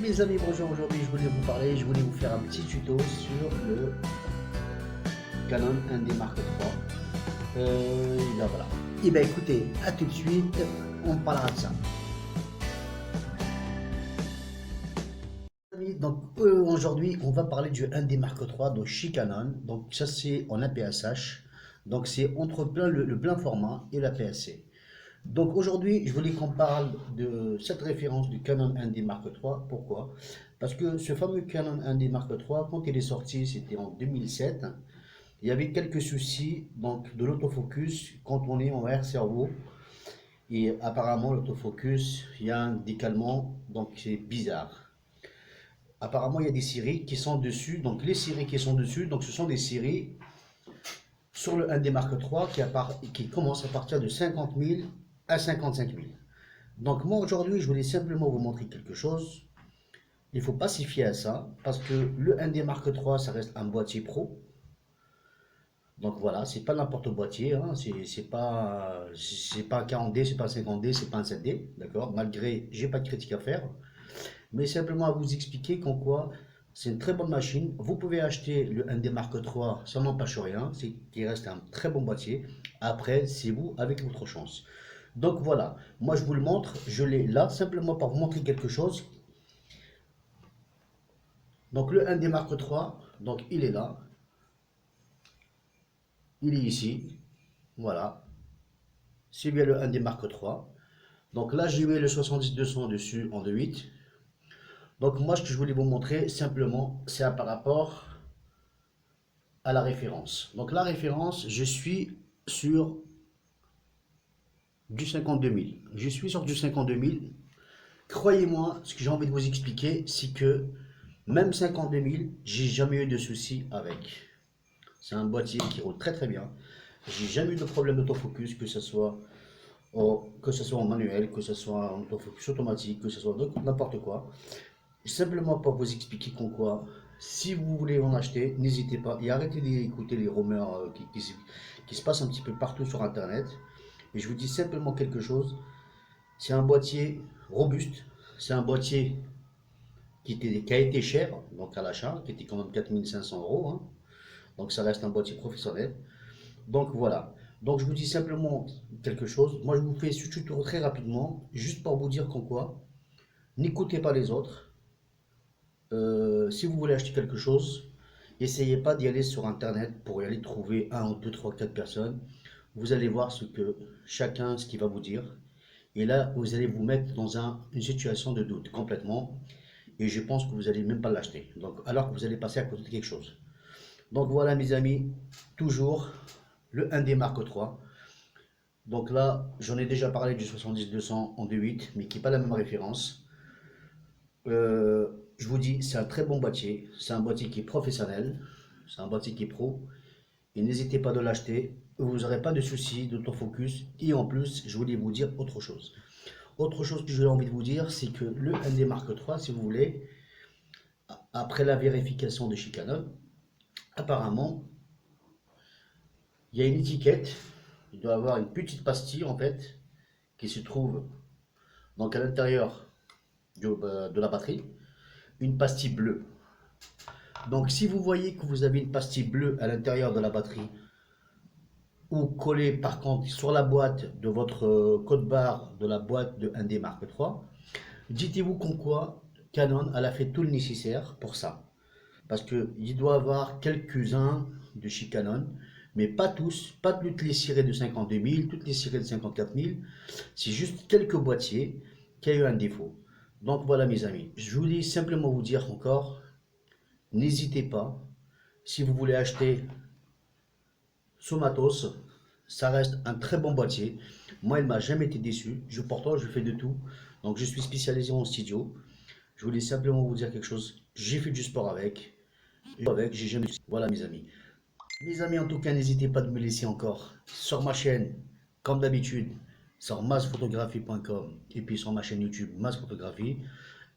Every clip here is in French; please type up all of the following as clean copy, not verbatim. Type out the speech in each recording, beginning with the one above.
Mes amis, bonjour, aujourd'hui je voulais vous parler, je voulais vous faire un petit tuto sur le Canon 1D Mark III. Et bien voilà. Et bien écoutez, à tout de suite, on parlera de ça. Donc aujourd'hui on va parler du 1D Mark III de chez Canon. Donc ça c'est en APS-H. Donc c'est entre le plein format et la PSC. Donc aujourd'hui, je voulais qu'on parle de cette référence du Canon 1D Mark III. Pourquoi? Parce que ce fameux Canon 1D Mark III, quand il est sorti, c'était en 2007. Il y avait quelques soucis donc, de l'autofocus quand on est en air cerveau. Et apparemment, l'autofocus, il y a un décalement, donc c'est bizarre. Apparemment, il y a des séries qui sont dessus. Donc les séries qui sont dessus, donc ce sont des séries sur le 1D Mark III qui commencent à partir de 50 000 à 55 000. Donc moi aujourd'hui, je voulais simplement vous montrer quelque chose. Il ne faut pas s'y fier à ça, parce que le 1D Mark III, ça reste un boîtier pro. Donc voilà, c'est pas n'importe boîtier, hein. C'est pas un 40D, c'est pas un 50D, c'est pas un 7D, d'accord? Malgré, j'ai pas de critique à faire, mais simplement à vous expliquer qu'en quoi c'est une très bonne machine. Vous pouvez acheter le 1D Mark III, ça n'empêche rien, c'est qu'il reste un très bon boîtier. Après, c'est vous avec votre chance. Donc voilà, moi je vous le montre, je l'ai là simplement pour vous montrer quelque chose. Donc le 1D Mark III, donc il est là, il est ici, voilà, c'est bien le 1D Mark III. Donc là j'ai mis le 70-200 dessus en 2.8. Donc moi ce que je voulais vous montrer simplement, c'est par rapport à la référence. Donc la référence, je suis sur du 52 000. Je suis sur du 52 000. Croyez-moi, ce que j'ai envie de vous expliquer, c'est que même 52 000, j'ai jamais eu de soucis avec. C'est un boîtier qui roule très très bien. J'ai jamais eu de problème d'autofocus, que ce soit en manuel, que ce soit en autofocus automatique, que ce soit n'importe quoi. Simplement pour vous expliquer qu'en quoi, si vous voulez en acheter, n'hésitez pas et arrêtez d'écouter les rumeurs qui se passent un petit peu partout sur Internet. Et je vous dis simplement quelque chose, c'est un boîtier robuste, c'est un boîtier qui a été cher, donc à l'achat, qui était quand même 4 500 €, hein. Donc ça reste un boîtier professionnel. Donc voilà. Donc je vous dis simplement quelque chose. Moi je vous fais ce tuto très rapidement, juste pour vous dire qu'en quoi, n'écoutez pas les autres. Si vous voulez acheter quelque chose, essayez pas d'y aller sur internet pour y aller trouver un ou deux, trois, quatre personnes. Vous allez voir ce qu'il va vous dire. Et là, vous allez vous mettre dans une situation de doute complètement. Et je pense que vous allez même pas l'acheter. Donc, alors que vous allez passer à côté de quelque chose. Donc voilà mes amis, toujours le 1D Mark III. Donc là, j'en ai déjà parlé du 70-200 en 2.8, mais qui n'est pas la même référence. Je vous dis, c'est un très bon boîtier. C'est un boîtier qui est professionnel. C'est un boîtier qui est pro. Et n'hésitez pas de l'acheter. Vous n'aurez pas de soucis d'autofocus. Et en plus, je voulais vous dire autre chose. Autre chose que j'ai envie de vous dire, c'est que le ND Mark III, si vous voulez, après la vérification de chez Canon, apparemment, il y a une étiquette. Il doit y avoir une petite pastille en fait qui se trouve donc à l'intérieur de la batterie, une pastille bleue. Donc si vous voyez que vous avez une pastille bleue à l'intérieur de la batterie ou collée par contre sur la boîte de votre code barre de la boîte de 1D Mark III, dites-vous qu'en quoi Canon elle a fait tout le nécessaire pour ça. Parce qu'il doit y avoir quelques-uns de chez Canon, mais pas tous, pas toutes les séries de 52 000, toutes les séries de 54 000. C'est juste quelques boîtiers qui ont eu un défaut. Donc voilà mes amis, je voulais simplement vous dire encore, n'hésitez pas, si vous voulez acheter ce matos, ça reste un très bon boîtier. Moi, il m'a jamais été déçu. Pourtant, je fais de tout. Donc, je suis spécialisé en studio. Je voulais simplement vous dire quelque chose. J'ai fait du sport avec. J'ai jamais. Voilà, mes amis. Mes amis, en tout cas, n'hésitez pas de me laisser encore sur ma chaîne, comme d'habitude, sur massphotographie.com et puis sur ma chaîne YouTube Mass Photographie,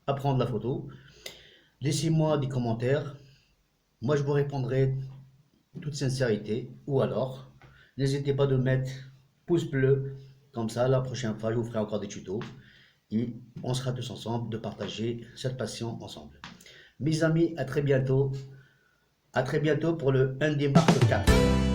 apprendre la photo. Laissez-moi des commentaires. Moi, je vous répondrai toute sincérité. Ou alors, n'hésitez pas de mettre pouce bleu. Comme ça, la prochaine fois, je vous ferai encore des tutos. et on sera tous ensemble de partager cette passion ensemble. Mes amis, à très bientôt. À très bientôt pour le ND Mark 4.